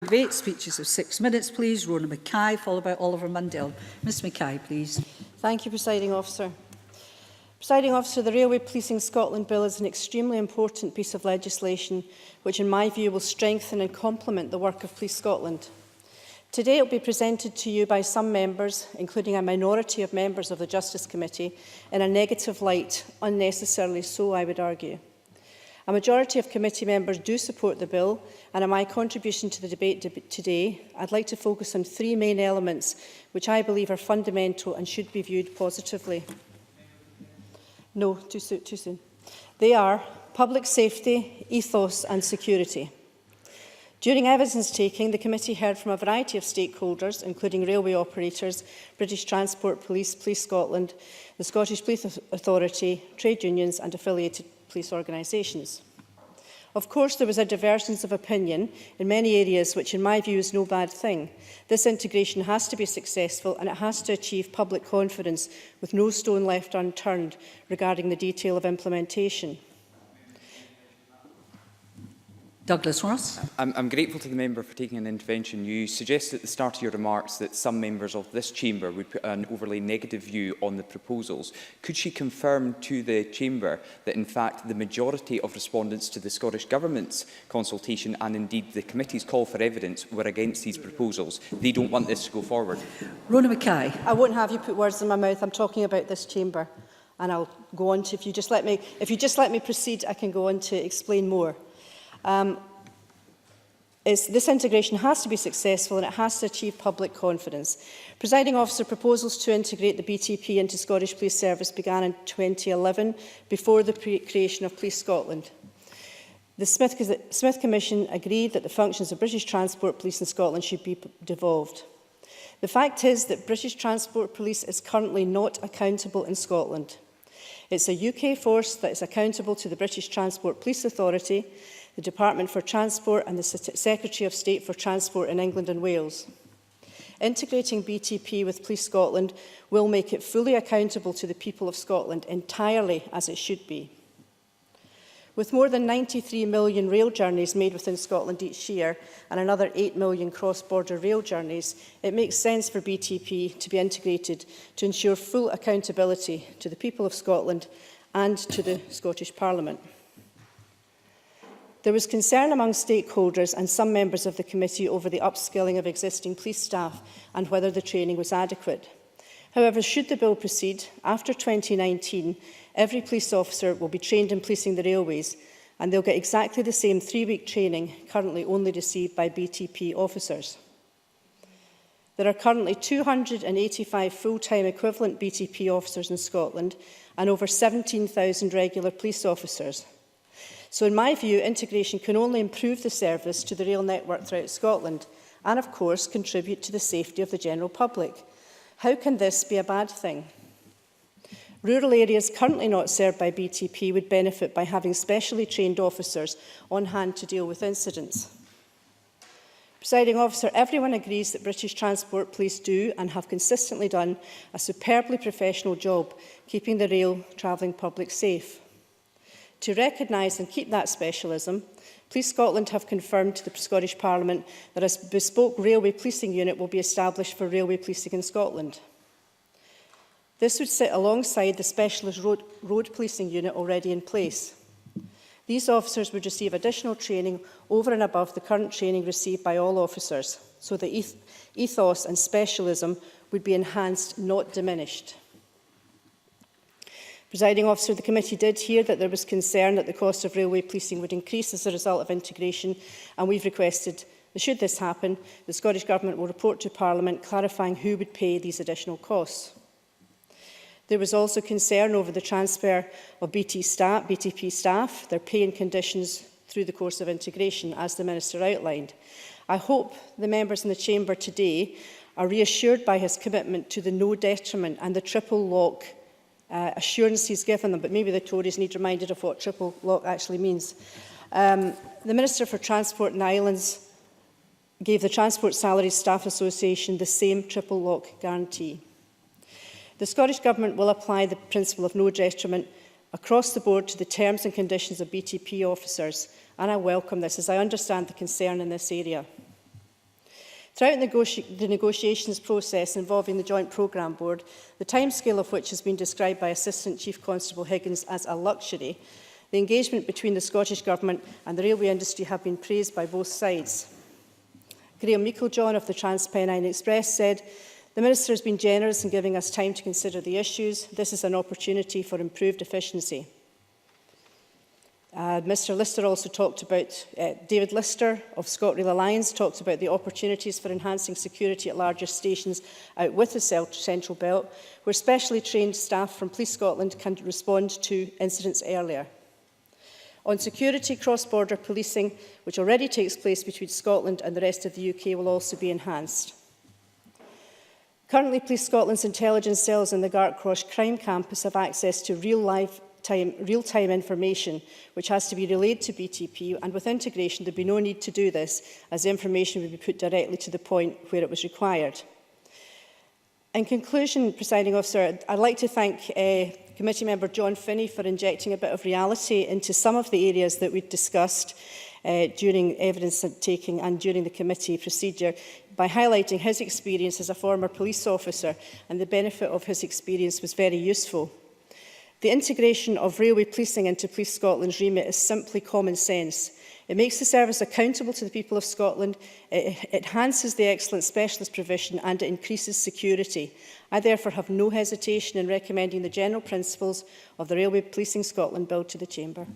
Debate speeches of 6 minutes, please. Rona Mackay, followed by Oliver Mundell. Ms Mackay, please. Thank you, Presiding Officer. Presiding Officer, the Railway Policing Scotland Bill is an extremely important piece of legislation which, in my view, will strengthen and complement the work of Police Scotland. Today it will be presented to you by some members, including a minority of members of the Justice Committee, in a negative light, unnecessarily so, I would argue. A majority of committee members do support the bill, and in my contribution to the debate today, I'd like to focus on three main elements which I believe are fundamental and should be viewed positively. No, too soon. They are public safety, ethos and security. During evidence-taking, the committee heard from a variety of stakeholders, including railway operators, British Transport Police, Police Scotland, the Scottish Police Authority, trade unions and affiliated police organisations. Of course, there was a divergence of opinion in many areas, which in my view is no bad thing. This integration has to be successful and it has to achieve public confidence with no stone left unturned regarding the detail of implementation. Douglas Ross. I'm grateful to the member for taking an intervention. You suggested at the start of your remarks that some members of this chamber would put an overly negative view on the proposals. Could she confirm to the chamber that in fact the majority of respondents to the Scottish Government's consultation and indeed the committee's call for evidence were against these proposals? They don't want this to go forward. Rona Mackay. I won't have you put words in my mouth. I'm talking about this chamber, and I'll go on to, if you just let me proceed, I can go on to explain more. This integration has to be successful and it has to achieve public confidence. Presiding Officer, proposals to integrate the BTP into Scottish Police Service began in 2011, before the creation of Police Scotland. The Smith Commission agreed that the functions of British Transport Police in Scotland should be devolved. The fact is that British Transport Police is currently not accountable in Scotland. It's a UK force that is accountable to the British Transport Police Authority, the Department for Transport and the Secretary of State for Transport in England and Wales. Integrating BTP with Police Scotland will make it fully accountable to the people of Scotland entirely as it should be. With more than 93 million rail journeys made within Scotland each year and another 8 million cross-border rail journeys, it makes sense for BTP to be integrated to ensure full accountability to the people of Scotland and to the Scottish Parliament. There was concern among stakeholders and some members of the committee over the upskilling of existing police staff and whether the training was adequate. However, should the bill proceed, after 2019, every police officer will be trained in policing the railways and they'll get exactly the same 3-week training currently only received by BTP officers. There are currently 285 full-time equivalent BTP officers in Scotland and over 17,000 regular police officers. So in my view, integration can only improve the service to the rail network throughout Scotland and, of course, contribute to the safety of the general public. How can this be a bad thing? Rural areas currently not served by BTP would benefit by having specially trained officers on hand to deal with incidents. Presiding Officer, everyone agrees that British Transport Police do and have consistently done a superbly professional job keeping the rail travelling public safe. To recognise and keep that specialism, Police Scotland have confirmed to the Scottish Parliament that a bespoke railway policing unit will be established for railway policing in Scotland. This would sit alongside the specialist road policing unit already in place. These officers would receive additional training over and above the current training received by all officers, so the ethos and specialism would be enhanced, not diminished. Presiding Officer, the committee did hear that there was concern that the cost of railway policing would increase as a result of integration, and we've requested that should this happen, the Scottish Government will report to Parliament clarifying who would pay these additional costs. There was also concern over the transfer of BTP staff, their pay and conditions through the course of integration, as the Minister outlined. I hope the members in the Chamber today are reassured by his commitment to the no detriment and the triple lock assurance he's given them, but maybe the Tories need reminded of what triple lock actually means. The Minister for Transport and Islands gave the Transport Salaries Staff Association the same triple lock guarantee. The Scottish Government will apply the principle of no detriment across the board to the terms and conditions of BTP officers, and I welcome this as I understand the concern in this area. Throughout the negotiations process involving the Joint Programme Board, the timescale of which has been described by Assistant Chief Constable Higgins as a luxury, the engagement between the Scottish Government and the railway industry have been praised by both sides. Graham Meiklejohn of the Transpennine Express said, "The Minister has been generous in giving us time to consider the issues. This is an opportunity for improved efficiency." Mr Lister also talked about, David Lister of ScotRail Alliance talked about the opportunities for enhancing security at larger stations out with the Central Belt, where specially trained staff from Police Scotland can respond to incidents earlier. On security, cross-border policing, which already takes place between Scotland and the rest of the UK, will also be enhanced. Currently, Police Scotland's intelligence cells in the Gartcross Crime Campus have access to real-time information, which has to be relayed to BTP, and with integration there will be no need to do this, as the information will be put directly to the point where it was required. In conclusion, Presiding Officer, I'd like to thank Committee Member John Finney for injecting a bit of reality into some of the areas that we've discussed during evidence taking and during the committee procedure, by highlighting his experience as a former police officer, and the benefit of his experience was very useful. The integration of railway policing into Police Scotland's remit is simply common sense. It makes the service accountable to the people of Scotland, it enhances the excellent specialist provision, and it increases security. I therefore have no hesitation in recommending the general principles of the Railway Policing Scotland Bill to the Chamber.